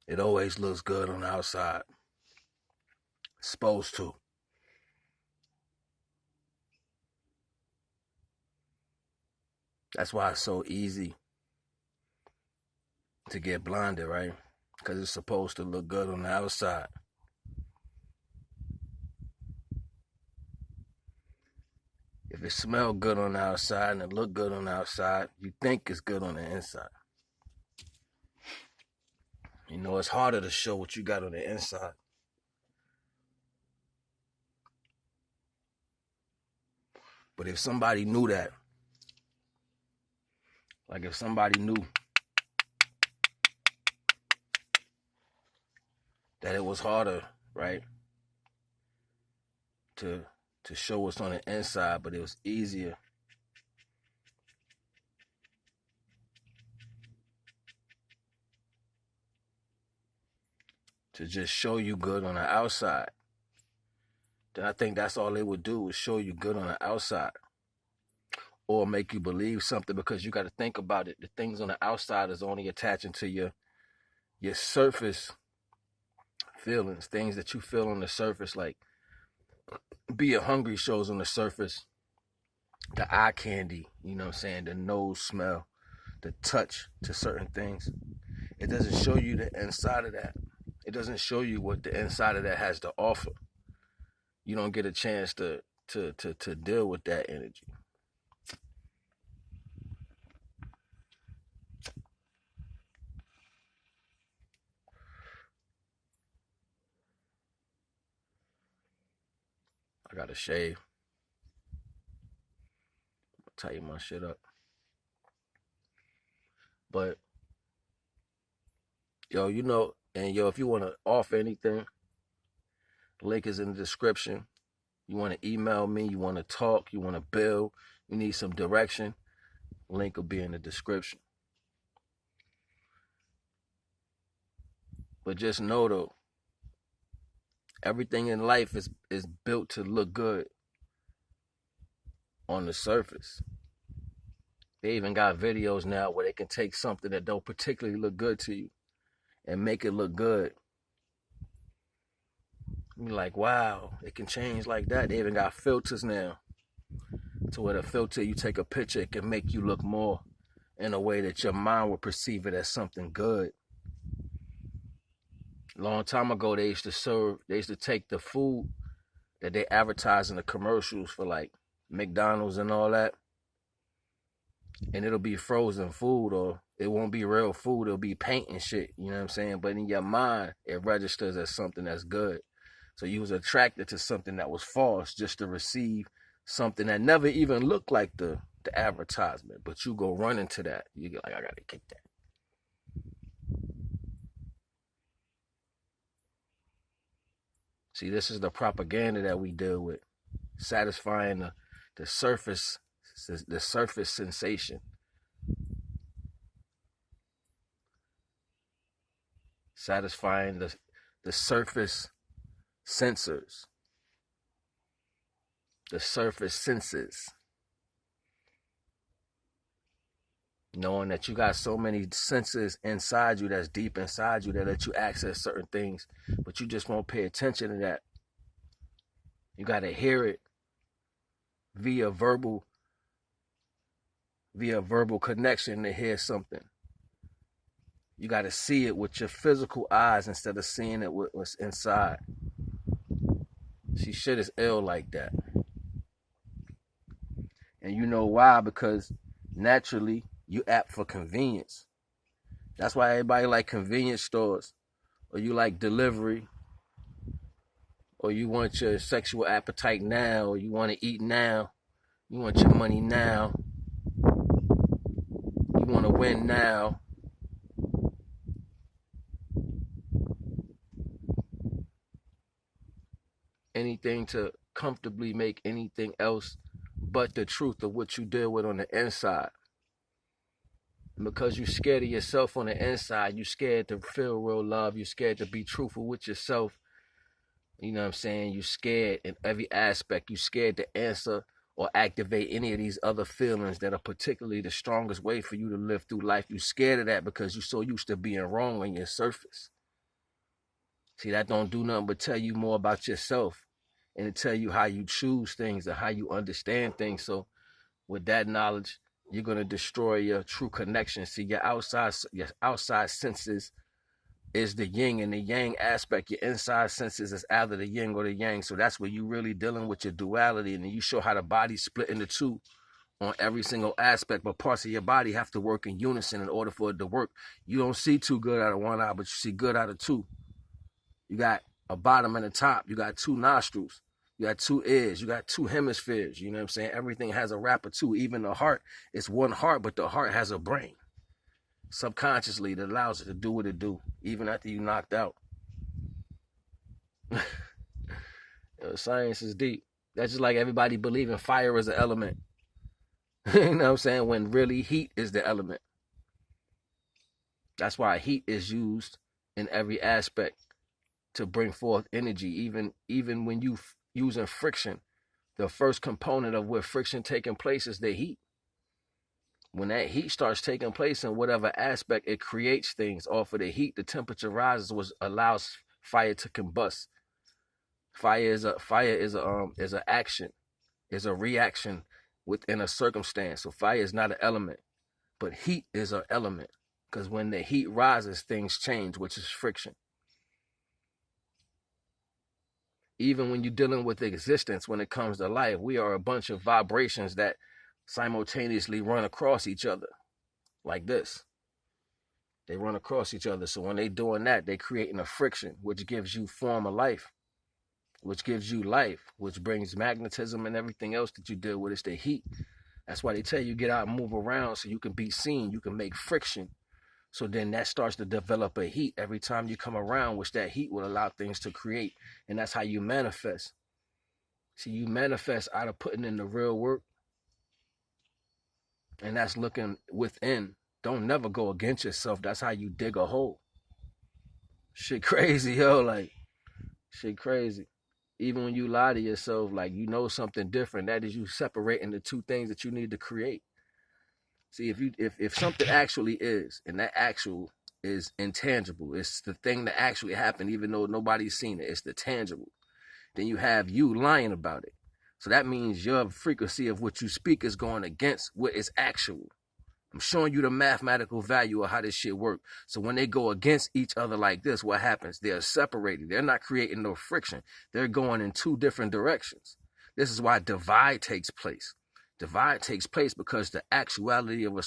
It always looks good on the outside. It's supposed to. That's why it's so easy to get blinded, right? Because it's supposed to look good on the outside. If it smells good on the outside and it look good on the outside, you think it's good on the inside. You know, it's harder to show what you got on the inside. But if somebody knew that, like if somebody knew that it was harder, right, to show what's on the inside, but it was easier to just show you good on the outside, then I think that's all they would do is show you good on the outside or make you believe something, because you got to think about it. The things on the outside is only attaching to your surface feelings, things that you feel on the surface, like being hungry shows on the surface. The eye candy, you know what I'm saying, the nose smell, the touch to certain things. It doesn't show you the inside of that. It doesn't show you what the inside of that has to offer. You don't get a chance to deal with that energy. I gotta shave. Tighten my shit up. But yo, you know, and yo, if you want to offer anything, the link is in the description. You want to email me, you want to talk, you want to build, you need some direction, link will be in the description. But just know though, everything in life is built to look good on the surface. They even got videos now where they can take something that don't particularly look good to you and make it look good. You're like, wow, it can change like that. They even got filters now to where the filter, you take a picture, it can make you look more in a way that your mind will perceive it as something good. Long time ago, they used to take the food that they advertise in the commercials for like McDonald's and all that, and it'll be frozen food, or it won't be real food, it'll be paint and shit, you know what I'm saying? But in your mind, it registers as something that's good. So you was attracted to something that was false just to receive something that never even looked like the advertisement, but you go run into that. You get like, I gotta kick that. See, this is the propaganda that we deal with, satisfying the surface sensation, satisfying the surface sensors, the surface senses, knowing that you got so many senses inside you, that's deep inside you, that let you access certain things, but you just won't pay attention to that. You got to hear it via verbal connection to hear something. You got to see it with your physical eyes instead of seeing it with what's inside. See, shit is ill like that. And you know why? Because naturally, you apt for convenience. That's why everybody like convenience stores, or you like delivery, or you want your sexual appetite now, or you want to eat now, you want your money now, you want to win now. Anything to comfortably make anything else but the truth of what you deal with on the inside. And because you're scared of yourself on the inside, you're scared to feel real love, you're scared to be truthful with yourself. You know what I'm saying? You're scared in every aspect. You're scared to answer or activate any of these other feelings that are particularly the strongest way for you to live through life. You're scared of that because you're so used to being wrong on your surface. See, that don't do nothing but tell you more about yourself and to tell you how you choose things and how you understand things. So with that knowledge, you're going to destroy your true connection. See, your outside senses is the yin and the yang aspect. Your inside senses is either the yin or the yang. So that's where you really dealing with your duality, and then you show how the body's split into two on every single aspect, but parts of your body have to work in unison in order for it to work. You don't see too good out of one eye, but you see good out of two. You got a bottom and a top. You got two nostrils. You got two ears. You got two hemispheres. You know what I'm saying? Everything has a wrapper too. Even the heart, it's one heart, but the heart has a brain. Subconsciously, that allows it to do what it do, even after you knocked out. Science is deep. That's just like everybody believing fire is an element. You know what I'm saying? When really heat is the element. That's why heat is used in every aspect to bring forth energy. Even when you using friction, the first component of where friction taking place is the heat. When that heat starts taking place in whatever aspect, it creates things off of the heat. The temperature rises, which allows fire to combust. Fire is an action, is a reaction within a circumstance. So fire is not an element, but heat is an element, because when the heat rises, things change, which is friction. Even when you're dealing with existence, when it comes to life, we are a bunch of vibrations that simultaneously run across each other like this. They run across each other. So when they doing that, they creating a friction, which gives you form of life, which gives you life, which brings magnetism and everything else that you deal with. It's the heat. That's why they tell you get out and move around so you can be seen. You can make friction. So then that starts to develop a heat every time you come around, which that heat will allow things to create. And that's how you manifest. See, you manifest out of putting in the real work. And that's looking within. Don't never go against yourself. That's how you dig a hole. Shit crazy, yo. Like, shit crazy. Even when you lie to yourself, like you know something different, that is you separating the two things that you need to create. See, if something actually is, and that actual is intangible, it's the thing that actually happened, even though nobody's seen it, it's the tangible. Then you have you lying about it. So that means your frequency of what you speak is going against what is actual. I'm showing you the mathematical value of how this shit works. So when they go against each other like this, what happens? They're separated. They're not creating no friction. They're going in two different directions. This is why divide takes place. Divide takes place because the actuality of a